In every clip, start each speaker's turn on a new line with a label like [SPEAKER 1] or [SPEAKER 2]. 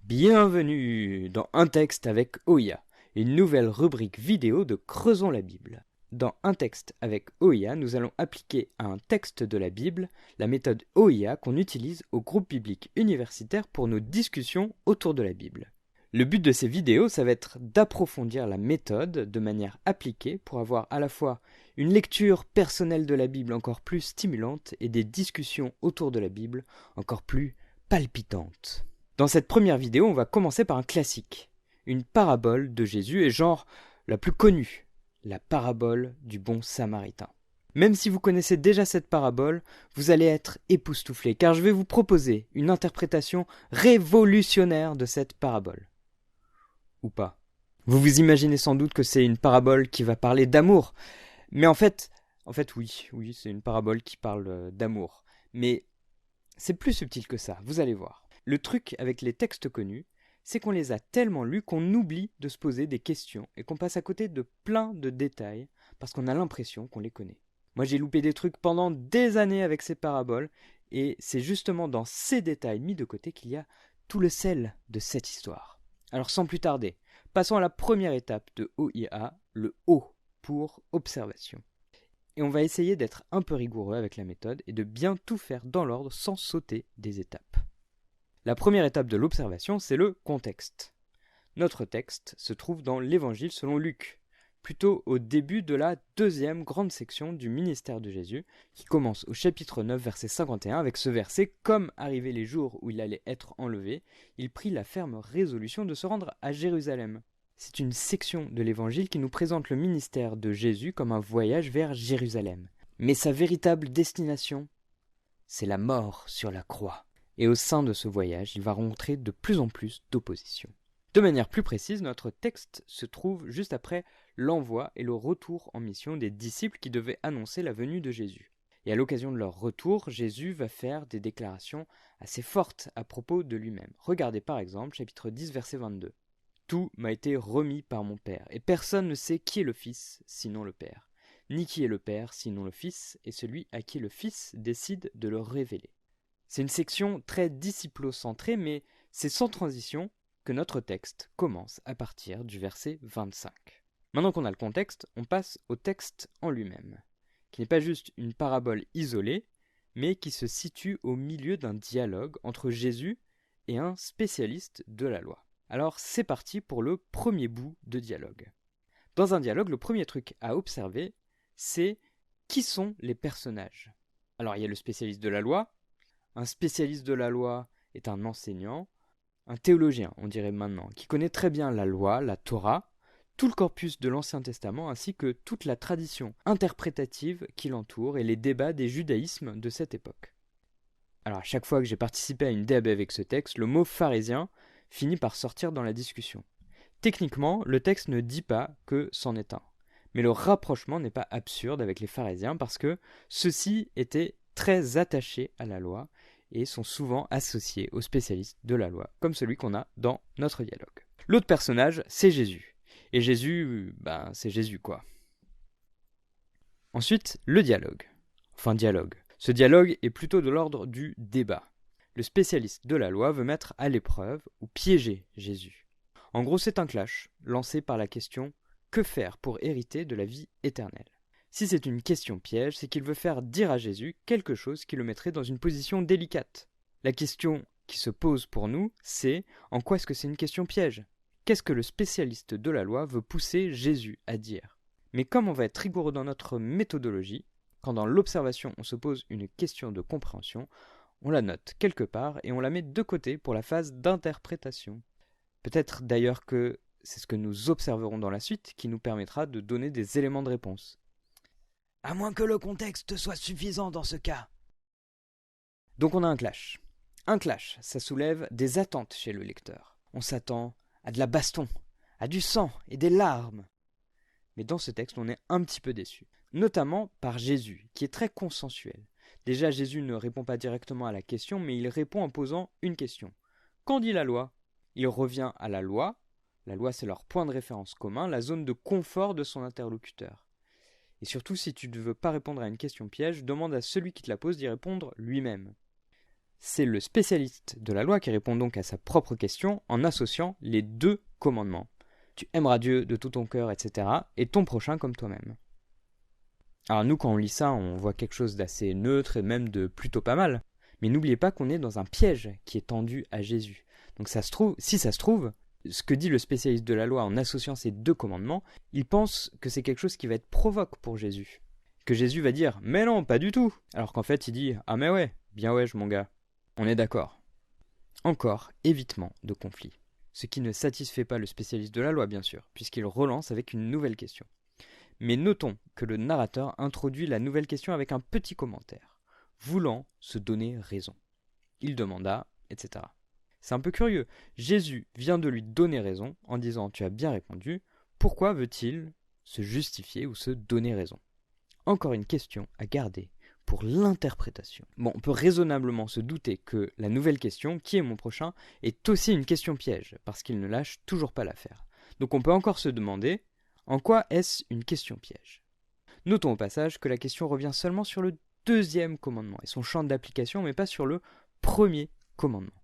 [SPEAKER 1] Bienvenue dans Un texte avec Oya, une nouvelle rubrique vidéo de Creusons la Bible. Dans Un texte avec Oya, nous allons appliquer à un texte de la Bible la méthode Oya qu'on utilise au groupe biblique universitaire pour nos discussions autour de la Bible. Le but de ces vidéos, ça va être d'approfondir la méthode de manière appliquée pour avoir à la fois une lecture personnelle de la Bible encore plus stimulante et des discussions autour de la Bible encore plus palpitantes. Dans cette première vidéo, on va commencer par un classique, une parabole de Jésus et genre la plus connue, la parabole du bon samaritain. Même si vous connaissez déjà cette parabole, vous allez être époustouflés car je vais vous proposer une interprétation révolutionnaire de cette parabole. Ou pas. Vous vous imaginez sans doute que c'est une parabole qui va parler d'amour, mais en fait oui, c'est une parabole qui parle d'amour, mais c'est plus subtil que ça, vous allez voir. Le truc avec les textes connus, c'est qu'on les a tellement lus qu'on oublie de se poser des questions et qu'on passe à côté de plein de détails parce qu'on a l'impression qu'on les connaît. Moi j'ai loupé des trucs pendant des années avec ces paraboles et c'est justement dans ces détails mis de côté qu'il y a tout le sel de cette histoire. Alors sans plus tarder, passons à la première étape de OIA, le O pour observation. Et on va essayer d'être un peu rigoureux avec la méthode et de bien tout faire dans l'ordre sans sauter des étapes. La première étape de l'observation, c'est le contexte. Notre texte se trouve dans l'Évangile selon Luc, plutôt au début de la deuxième grande section du ministère de Jésus, qui commence au chapitre 9, verset 51, avec ce verset « Comme arrivaient les jours où il allait être enlevé, il prit la ferme résolution de se rendre à Jérusalem. » C'est une section de l'Évangile qui nous présente le ministère de Jésus comme un voyage vers Jérusalem. Mais sa véritable destination, c'est la mort sur la croix. Et au sein de ce voyage, il va rencontrer de plus en plus d'opposition. De manière plus précise, notre texte se trouve juste après l'envoi et le retour en mission des disciples qui devaient annoncer la venue de Jésus. Et à l'occasion de leur retour, Jésus va faire des déclarations assez fortes à propos de lui-même. Regardez par exemple chapitre 10, verset 22. « Tout m'a été remis par mon Père, et personne ne sait qui est le Fils, sinon le Père, ni qui est le Père, sinon le Fils, et celui à qui le Fils décide de le révéler. » C'est une section très disciplo-centrée, mais c'est sans transition que notre texte commence à partir du verset 25. Maintenant qu'on a le contexte, on passe au texte en lui-même, qui n'est pas juste une parabole isolée, mais qui se situe au milieu d'un dialogue entre Jésus et un spécialiste de la loi. Alors c'est parti pour le premier bout de dialogue. Dans un dialogue, le premier truc à observer, c'est qui sont les personnages. Alors il y a le spécialiste de la loi. Un spécialiste de la loi est un enseignant, un théologien, on dirait maintenant, qui connaît très bien la loi, la Torah, tout le corpus de l'Ancien Testament, ainsi que toute la tradition interprétative qui l'entoure et les débats des judaïsmes de cette époque. Alors à chaque fois que j'ai participé à une débat avec ce texte, le mot pharisien finit par sortir dans la discussion. Techniquement, le texte ne dit pas que c'en est un, mais le rapprochement n'est pas absurde avec les pharisiens parce que ceux-ci étaient très attachés à la loi et sont souvent associés aux spécialistes de la loi, comme celui qu'on a dans notre dialogue. L'autre personnage, c'est Jésus. Et Jésus, c'est Jésus quoi. Ensuite, le dialogue. Enfin, dialogue. Ce dialogue est plutôt de l'ordre du débat. Le spécialiste de la loi veut mettre à l'épreuve ou piéger Jésus. En gros, c'est un clash lancé par la question « Que faire pour hériter de la vie éternelle ?» Si c'est une question piège, c'est qu'il veut faire dire à Jésus quelque chose qui le mettrait dans une position délicate. La question qui se pose pour nous, c'est en quoi est-ce que c'est une question piège ? Qu'est-ce que le spécialiste de la loi veut pousser Jésus à dire ? Mais comme on va être rigoureux dans notre méthodologie, quand dans l'observation on se pose une question de compréhension, on la note quelque part et on la met de côté pour la phase d'interprétation. Peut-être d'ailleurs que c'est ce que nous observerons dans la suite qui nous permettra de donner des éléments de réponse. À moins que le contexte soit suffisant dans ce cas. Donc on a un clash. Un clash, ça soulève des attentes chez le lecteur. On s'attend à de la baston, à du sang et des larmes. Mais dans ce texte, on est un petit peu déçu. Notamment par Jésus, qui est très consensuel. Déjà, Jésus ne répond pas directement à la question, mais il répond en posant une question. Qu'en dit la loi ? Il revient à la loi. La loi, c'est leur point de référence commun, la zone de confort de son interlocuteur. Et surtout, si tu ne veux pas répondre à une question piège, demande à celui qui te la pose d'y répondre lui-même. C'est le spécialiste de la loi qui répond donc à sa propre question en associant les 2 commandements. Tu aimeras Dieu de tout ton cœur, etc. et ton prochain comme toi-même. Alors nous, quand on lit ça, on voit quelque chose d'assez neutre et même de plutôt pas mal. Mais n'oubliez pas qu'on est dans un piège qui est tendu à Jésus. Donc si ça se trouve, ce que dit le spécialiste de la loi en associant ces 2 commandements, il pense que c'est quelque chose qui va être provoque pour Jésus. Que Jésus va dire « Mais non, pas du tout !» Alors qu'en fait, il dit « Ah mais ouais, bien ouais, mon gars, on est d'accord. » Encore, évitement de conflit. Ce qui ne satisfait pas le spécialiste de la loi, bien sûr, puisqu'il relance avec une nouvelle question. Mais notons que le narrateur introduit la nouvelle question avec un petit commentaire, voulant se donner raison. Il demanda, etc. C'est un peu curieux. Jésus vient de lui donner raison en disant « Tu as bien répondu », pourquoi veut-il se justifier ou se donner raison? Encore une question à garder pour l'interprétation. Bon, on peut raisonnablement se douter que la nouvelle question, qui est mon prochain, est aussi une question piège, parce qu'il ne lâche toujours pas l'affaire. Donc on peut encore se demander, en quoi est-ce une question piège? Notons au passage que la question revient seulement sur le 2e commandement et son champ d'application, mais pas sur le 1er commandement.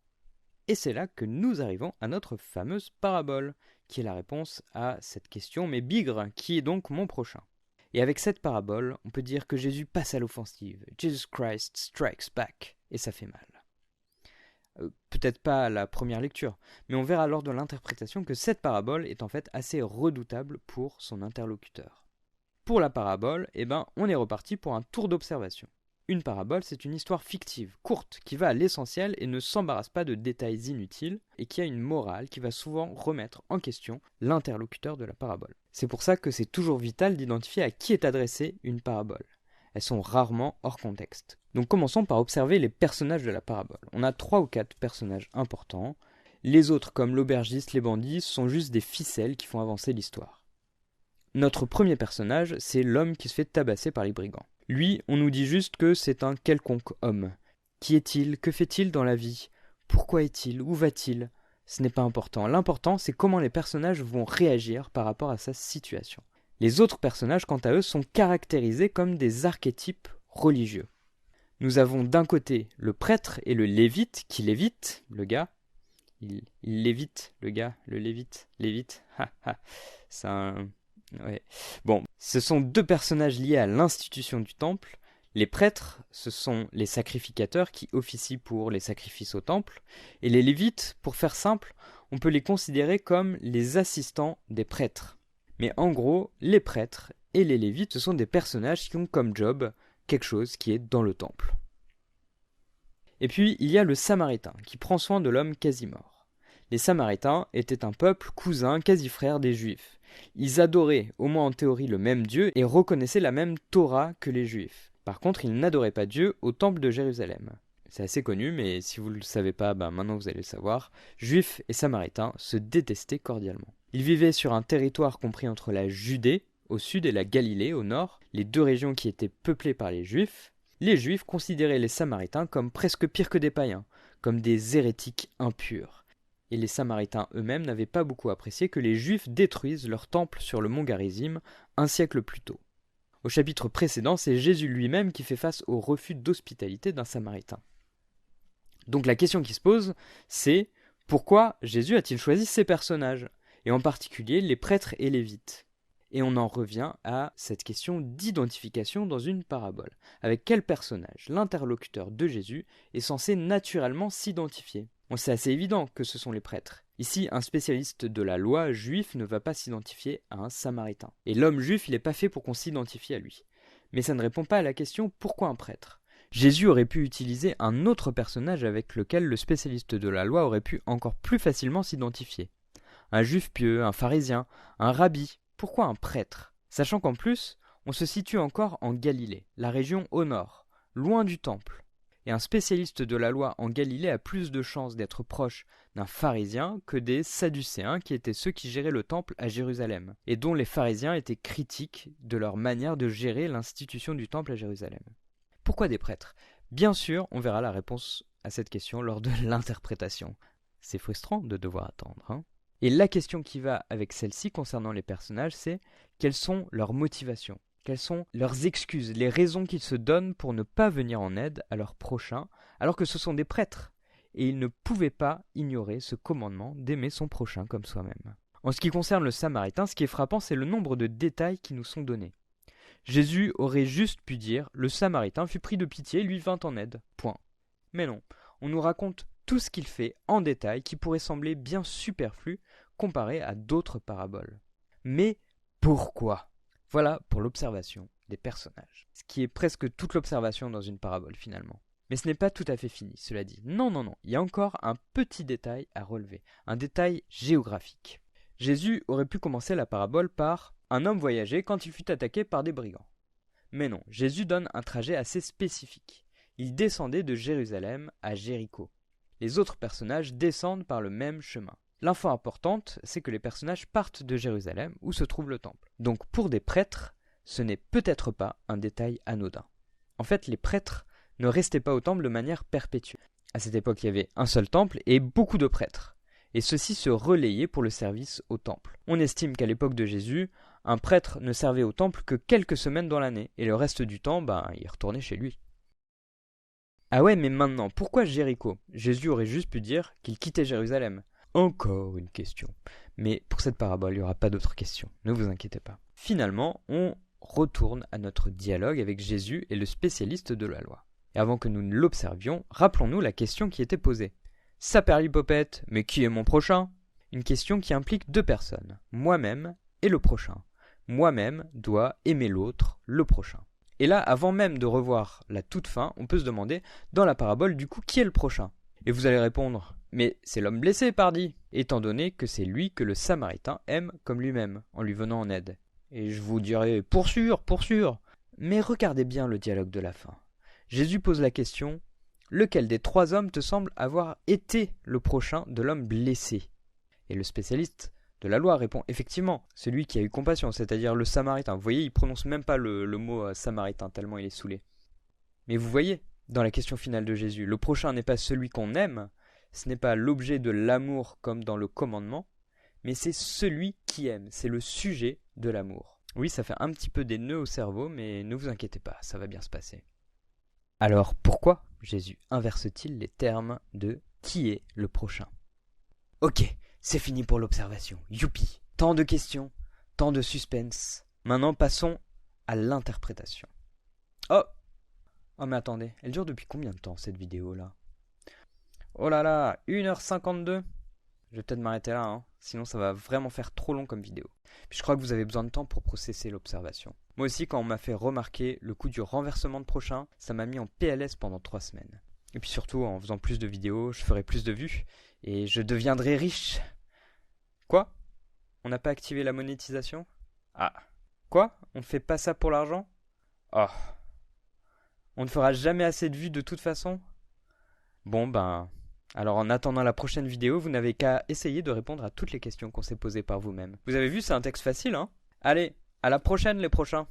[SPEAKER 1] Et c'est là que nous arrivons à notre fameuse parabole, qui est la réponse à cette question, mais bigre, qui est donc mon prochain. Et avec cette parabole, on peut dire que Jésus passe à l'offensive. Jesus Christ strikes back. Et ça fait mal. Peut-être pas à la première lecture, mais on verra lors de l'interprétation que cette parabole est en fait assez redoutable pour son interlocuteur. Pour la parabole, on est reparti pour un tour d'observation. Une parabole, c'est une histoire fictive, courte, qui va à l'essentiel et ne s'embarrasse pas de détails inutiles, et qui a une morale qui va souvent remettre en question l'interlocuteur de la parabole. C'est pour ça que c'est toujours vital d'identifier à qui est adressée une parabole. Elles sont rarement hors contexte. Donc commençons par observer les personnages de la parabole. On a 3 ou 4 personnages importants. Les autres, comme l'aubergiste, les bandits, sont juste des ficelles qui font avancer l'histoire. Notre premier personnage, c'est l'homme qui se fait tabasser par les brigands. Lui, on nous dit juste que c'est un quelconque homme. Qui est-il? Que fait-il dans la vie? Pourquoi est-il? Où va-t-il? Ce n'est pas important. L'important, c'est comment les personnages vont réagir par rapport à sa situation. Les autres personnages, quant à eux, sont caractérisés comme des archétypes religieux. Nous avons d'un côté le prêtre et le lévite, qui lévite, le gars. Il lévite, le gars, le lévite, c'est un... Ouais. Bon, ce sont 2 personnages liés à l'institution du temple. Les prêtres, ce sont les sacrificateurs qui officient pour les sacrifices au temple. Et les lévites, pour faire simple, on peut les considérer comme les assistants des prêtres. Mais en gros, les prêtres et les lévites, ce sont des personnages qui ont comme job quelque chose qui est dans le temple. Et puis, il y a le Samaritain, qui prend soin de l'homme quasi mort. Les Samaritains étaient un peuple cousin, quasi frère des Juifs. Ils adoraient, au moins en théorie, le même Dieu et reconnaissaient la même Torah que les Juifs. Par contre, ils n'adoraient pas Dieu au temple de Jérusalem. C'est assez connu, mais si vous ne le savez pas, maintenant vous allez le savoir. Juifs et Samaritains se détestaient cordialement. Ils vivaient sur un territoire compris entre la Judée, au sud, et la Galilée, au nord, les 2 régions qui étaient peuplées par les Juifs. Les Juifs considéraient les Samaritains comme presque pires que des païens, comme des hérétiques impurs. Et les Samaritains eux-mêmes n'avaient pas beaucoup apprécié que les Juifs détruisent leur temple sur le mont Garizim un siècle plus tôt. Au chapitre précédent, c'est Jésus lui-même qui fait face au refus d'hospitalité d'un Samaritain. Donc la question qui se pose, c'est pourquoi Jésus a-t-il choisi ces personnages, et en particulier les prêtres et lévites? Et on en revient à cette question d'identification dans une parabole. Avec quel personnage l'interlocuteur de Jésus est censé naturellement s'identifier? Bon, c'est assez évident que ce sont les prêtres. Ici, un spécialiste de la loi juif ne va pas s'identifier à un Samaritain. Et l'homme juif, il n'est pas fait pour qu'on s'identifie à lui. Mais ça ne répond pas à la question pourquoi un prêtre? Jésus aurait pu utiliser un autre personnage avec lequel le spécialiste de la loi aurait pu encore plus facilement s'identifier. Un juif pieux, un pharisien, un rabbi. Pourquoi un prêtre? Sachant qu'en plus, on se situe encore en Galilée, la région au nord, loin du temple. Et un spécialiste de la loi en Galilée a plus de chances d'être proche d'un pharisien que des sadducéens qui étaient ceux qui géraient le temple à Jérusalem, et dont les pharisiens étaient critiques de leur manière de gérer l'institution du temple à Jérusalem. Pourquoi des prêtres? Bien sûr, on verra la réponse à cette question lors de l'interprétation. C'est frustrant de devoir attendre, hein? Et la question qui va avec celle-ci concernant les personnages, c'est quelles sont leurs motivations? Quelles sont leurs excuses, les raisons qu'ils se donnent pour ne pas venir en aide à leurs prochains, alors que ce sont des prêtres, et ils ne pouvaient pas ignorer ce commandement d'aimer son prochain comme soi-même. En ce qui concerne le Samaritain, ce qui est frappant, c'est le nombre de détails qui nous sont donnés. Jésus aurait juste pu dire « Le Samaritain fut pris de pitié et lui vint en aide. » Point. Mais non, on nous raconte tout ce qu'il fait en détail qui pourrait sembler bien superflu comparé à d'autres paraboles. Mais pourquoi ? Voilà pour l'observation des personnages, ce qui est presque toute l'observation dans une parabole finalement. Mais ce n'est pas tout à fait fini, cela dit. Non, il y a encore un petit détail à relever, un détail géographique. Jésus aurait pu commencer la parabole par « Un homme voyageait quand il fut attaqué par des brigands ». Mais non, Jésus donne un trajet assez spécifique. Il descendait de Jérusalem à Jéricho. Les autres personnages descendent par le même chemin. L'info importante, c'est que les personnages partent de Jérusalem où se trouve le temple. Donc pour des prêtres, ce n'est peut-être pas un détail anodin. En fait, les prêtres ne restaient pas au temple de manière perpétuelle. À cette époque, il y avait un seul temple et beaucoup de prêtres. Et ceux-ci se relayaient pour le service au temple. On estime qu'à l'époque de Jésus, un prêtre ne servait au temple que quelques semaines dans l'année, et le reste du temps, il retournait chez lui. Ah ouais, mais maintenant, pourquoi Jéricho ? Jésus aurait juste pu dire qu'il quittait Jérusalem. Encore une question. Mais pour cette parabole, il n'y aura pas d'autres questions, ne vous inquiétez pas. Finalement, on retourne à notre dialogue avec Jésus et le spécialiste de la loi. Et avant que nous ne l'observions, rappelons-nous la question qui était posée. Saperlipopette, mais qui est mon prochain ? Une question qui implique deux personnes, moi-même et le prochain. Moi-même dois aimer l'autre, le prochain. Et là, avant même de revoir la toute fin, on peut se demander, dans la parabole, du coup, qui est le prochain ? Et vous allez répondre, mais c'est l'homme blessé, pardi, étant donné que c'est lui que le Samaritain aime comme lui-même, en lui venant en aide. Et je vous dirai, pour sûr. Mais regardez bien le dialogue de la fin. Jésus pose la question, lequel des trois hommes te semble avoir été le prochain de l'homme blessé ? Et le spécialiste de la loi répond effectivement, celui qui a eu compassion, c'est-à-dire le Samaritain. Vous voyez, il prononce même pas le mot Samaritain, tellement il est saoulé. Mais vous voyez, dans la question finale de Jésus, le prochain n'est pas celui qu'on aime, ce n'est pas l'objet de l'amour comme dans le commandement, mais c'est celui qui aime, c'est le sujet de l'amour. Oui, ça fait un petit peu des nœuds au cerveau, mais ne vous inquiétez pas, ça va bien se passer. Alors pourquoi Jésus inverse-t-il les termes de « qui est le prochain » ? Ok, c'est fini pour l'observation, youpi. Tant de questions, tant de suspense. Maintenant passons à l'interprétation. Oh mais attendez, elle dure depuis combien de temps cette vidéo là ? Oh là là, 1h52 ? Je vais peut-être m'arrêter là, sinon ça va vraiment faire trop long comme vidéo. Puis je crois que vous avez besoin de temps pour processer l'observation. Moi aussi, quand on m'a fait remarquer le coup du renversement de prochain, ça m'a mis en PLS pendant 3 semaines. Et puis surtout, en faisant plus de vidéos, je ferai plus de vues, et je deviendrai riche. Quoi ? On n'a pas activé la monétisation ? Ah. Quoi ? On ne fait pas ça pour l'argent ? Oh. On ne fera jamais assez de vues de toute façon ? Bon alors en attendant la prochaine vidéo, vous n'avez qu'à essayer de répondre à toutes les questions qu'on s'est posées par vous-même. Vous avez vu, c'est un texte facile, hein ? Allez, à la prochaine les prochains.